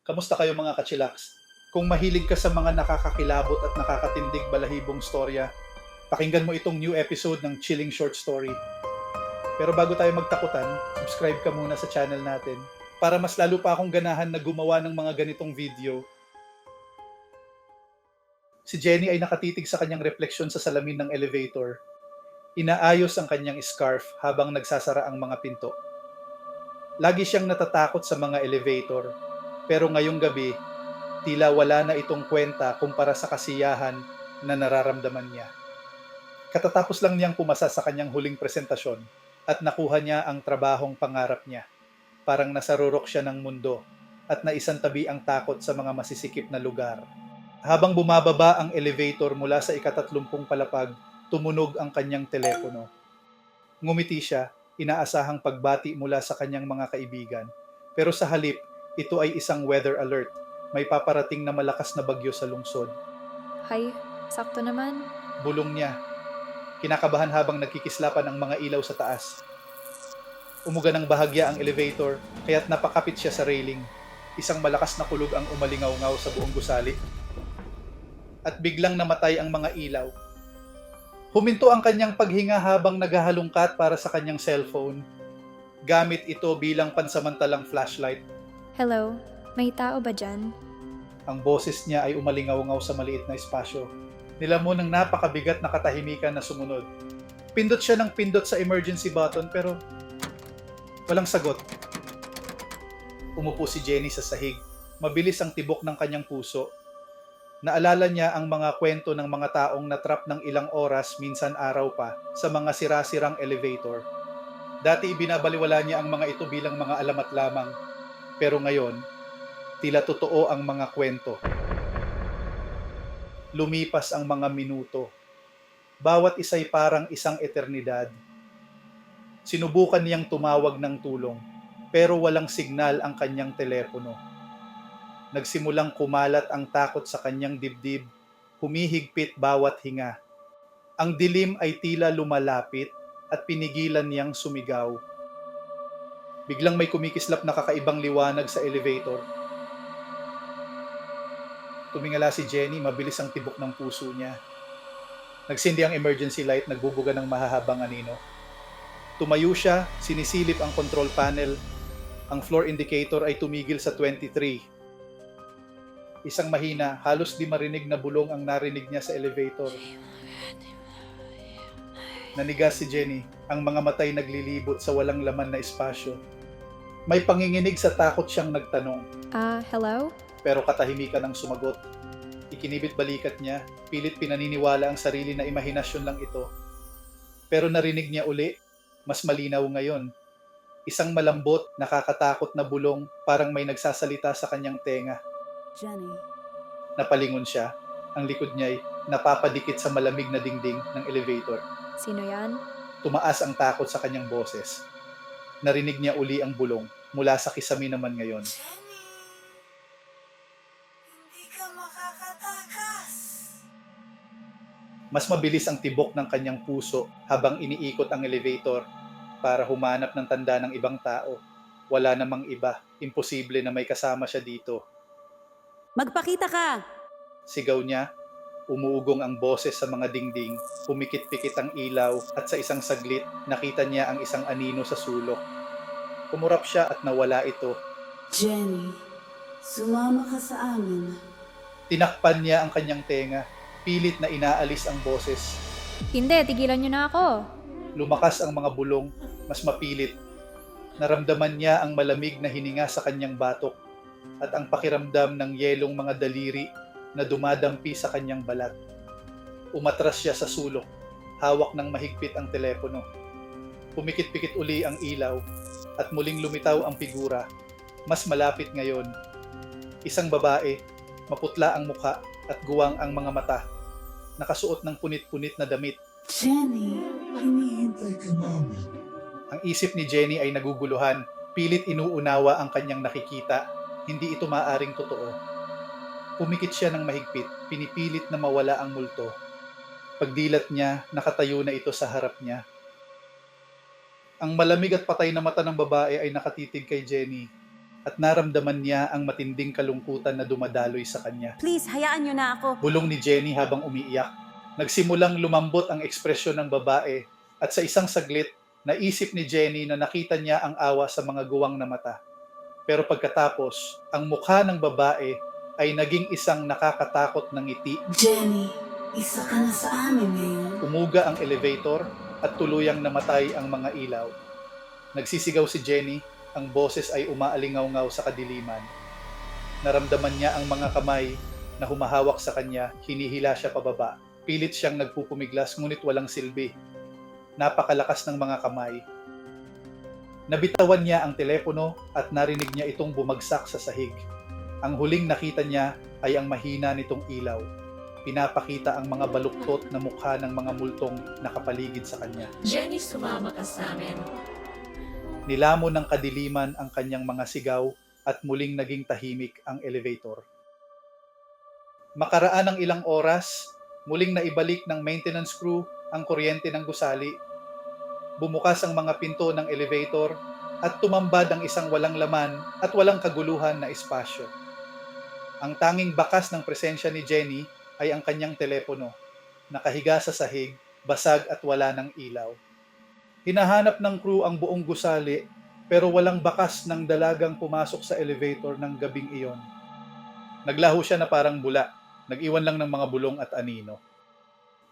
Kamusta kayo mga kachilaks? Kung mahilig ka sa mga nakakakilabot at nakakatindig balahibong storya, pakinggan mo itong new episode ng Chilling Short Story. Pero bago tayo magtakutan, subscribe ka muna sa channel natin para mas lalo pa akong ganahan na gumawa ng mga ganitong video. Si Jenny ay nakatitig sa kanyang refleksyon sa salamin ng elevator. Inaayos ang kanyang scarf habang nagsasara ang mga pinto. Lagi siyang natatakot sa mga elevator, pero ngayong gabi, tila wala na itong kwenta kumpara sa kasiyahan na nararamdaman niya. Katatapos lang niyang pumasa sa kanyang huling presentasyon at nakuha niya ang trabahong pangarap niya. Parang nasarurok siya ng mundo at naisantabi ang takot sa mga masisikip na lugar. Habang bumababa ang elevator mula sa ika-30 palapag, tumunog ang kanyang telepono. Ngumiti siya, inaasahang pagbati mula sa kanyang mga kaibigan. Pero sa halip, ito ay isang weather alert. May paparating na malakas na bagyo sa lungsod. Hay, sakto naman. Bulong niya. Kinakabahan habang nagkikislapan ang mga ilaw sa taas. Umuga ng bahagya ang elevator, kaya't napakapit siya sa railing. Isang malakas na kulog ang umalingaw-ngaw sa buong gusali. At biglang namatay ang mga ilaw. Huminto ang kanyang paghinga habang naghahalungkat para sa kanyang cellphone. Gamit ito bilang pansamantalang flashlight. Hello, may tao ba dyan? Ang boses niya ay umalingaw-ngaw sa maliit na espasyo. Nilamon ng napakabigat na katahimikan na sumunod. Pindot siya ng pindot sa emergency button pero walang sagot. Umupo si Jenny sa sahig. Mabilis ang tibok ng kanyang puso. Naalala niya ang mga kwento ng mga taong natrap ng ilang oras, minsan araw pa, sa mga sirasirang elevator. Dati ibinabaliwala niya ang mga ito bilang mga alamat lamang. Pero ngayon, tila totoo ang mga kwento. Lumipas ang mga minuto. Bawat isa'y parang isang eternidad. Sinubukan niyang tumawag ng tulong, pero walang signal ang kanyang telepono. Nagsimulang kumalat ang takot sa kanyang dibdib, humihigpit bawat hinga. Ang dilim ay tila lumalapit at pinigilan niyang sumigaw. Biglang may kumikislap na kakaibang liwanag sa elevator. Tumingala si Jenny, mabilis ang tibok ng puso niya. Nagsindi ang emergency light, nagbubuga ng mahahabang anino. Tumayo siya, sinisilip ang control panel. Ang floor indicator ay tumigil sa 23. Isang mahina, halos di marinig na bulong ang narinig niya sa elevator. Nanigas si Jenny, ang mga matay naglilibot sa walang laman na espasyo. May panginginig sa takot siyang nagtanong, Hello? pero katahimikan ang sumagot. Ikinibit balikat niya, pilit pinaniniwala ang sarili na imahinasyon lang ito. Pero narinig niya uli, mas malinaw ngayon. Isang malambot, nakakatakot na bulong, parang may nagsasalita sa kanyang tenga. Jenny. Napalingon siya. Ang likod niya ay napapadikit sa malamig na dingding ng elevator. Sino yan? Tumaas ang takot sa kanyang boses. Narinig niya uli ang bulong mula sa kisame naman ngayon. Jenny! Hindi ka makakatakas! Mas mabilis ang tibok ng kanyang puso habang iniikot ang elevator para humanap ng tanda ng ibang tao. Wala namang iba. Imposible na may kasama siya dito. Magpakita ka! Sigaw niya. Umuugong ang boses sa mga dingding, pumikit-pikit ang ilaw at sa isang saglit nakita niya ang isang anino sa sulok. Umurap siya at nawala ito. Jenny, sumama ka sa amin. Tinakpan niya ang kanyang tenga, pilit na inaalis ang boses. Hindi, tigilan niyo na ako. Lumakas ang mga bulong, mas mapilit. Naramdaman niya ang malamig na hininga sa kanyang batok at ang pakiramdam ng yelong mga daliri na dumadampi sa kanyang balat. Umatras siya sa sulok, hawak ng mahigpit ang telepono. Pumikit-pikit uli ang ilaw at muling lumitaw ang figura. Mas malapit ngayon. Isang babae, maputla ang mukha at guwang ang mga mata. Nakasuot ng punit-punit na damit. Jenny, hinihintay ka namin. Ang isip ni Jenny ay naguguluhan. Pilit inuunawa ang kanyang nakikita. Hindi ito maaring totoo. Pumikit siya ng mahigpit, pinipilit na mawala ang multo. Pagdilat niya, nakatayo na ito sa harap niya. Ang malamig at patay na mata ng babae ay nakatitig kay Jenny. at naramdaman niya ang matinding kalungkutan na dumadaloy sa kanya. Please, hayaan niyo na ako. Bulong ni Jenny habang umiiyak. Nagsimulang lumambot ang ekspresyon ng babae at sa isang saglit, naisip ni Jenny na nakita niya ang awa sa mga guwang na mata. Pero pagkatapos, ang mukha ng babae ay naging isang nakakatakot na ngiti. Jenny, isa ka na sa amin ngayon. Umuga ang elevator at tuluyang namatay ang mga ilaw. Nagsisigaw si Jenny, ang boses ay umaalingaw-ngaw sa kadiliman. Naramdaman niya ang mga kamay na humahawak sa kanya, hinihila siya pababa. Pilit siyang nagpupumiglas ngunit walang silbi. Napakalakas ng mga kamay. Nabitawan niya ang telepono at narinig niya itong bumagsak sa sahig. Ang huling nakita niya ay ang mahina nitong ilaw. Pinapakita ang mga baluktot na mukha ng mga multong nakapaligid sa kanya. Jenny, sumama ka sa amin. Nilamon ng kadiliman ang kanyang mga sigaw at muling naging tahimik ang elevator. Makaraan ng ilang oras, muling naibalik ng maintenance crew ang kuryente ng gusali. Bumukas ang mga pinto ng elevator at tumambad ang isang walang laman at walang kaguluhan na espasyo. Ang tanging bakas ng presensya ni Jenny ay ang kanyang telepono, nakahiga sa sahig, basag at wala ng ilaw. Hinahanap ng crew ang buong gusali pero walang bakas ng dalagang pumasok sa elevator ng gabing iyon. Naglaho siya na parang bula, nag-iwan lang ng mga bulong at anino.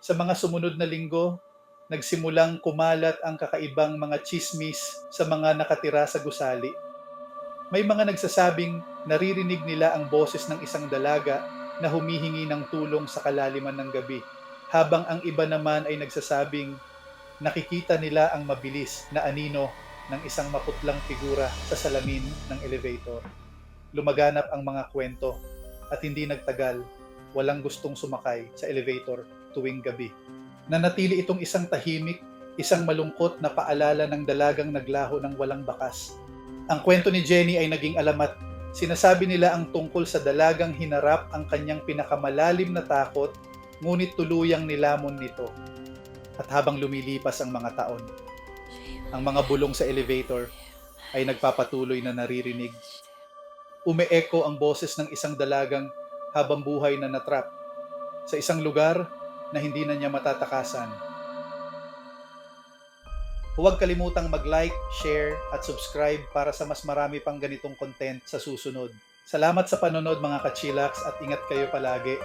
Sa mga sumunod na linggo, nagsimulang kumalat ang kakaibang mga chismis sa mga nakatira sa gusali. May mga nagsasabing naririnig nila ang boses ng isang dalaga na humihingi ng tulong sa kalaliman ng gabi, habang ang iba naman ay nagsasabing nakikita nila ang mabilis na anino ng isang maputlang figura sa salamin ng elevator. Lumaganap ang mga kwento at hindi nagtagal, walang gustong sumakay sa elevator tuwing gabi. Nanatili itong isang tahimik, isang malungkot na paalala ng dalagang naglaho ng walang bakas. Ang kwento ni Jenny ay naging alamat. Sinasabi nila ang tungkol sa dalagang hinarap ang kanyang pinakamalalim na takot, ngunit tuluyang nilamon nito. At habang lumilipas ang mga taon, ang mga bulong sa elevator ay nagpapatuloy na naririnig. Umeeko ang boses ng isang dalagang habang buhay na natrap sa isang lugar na hindi na niya matatakasan. Huwag kalimutang mag-like, share at subscribe para sa mas marami pang ganitong content sa susunod. Salamat sa panonood mga kachilaks at ingat kayo palagi.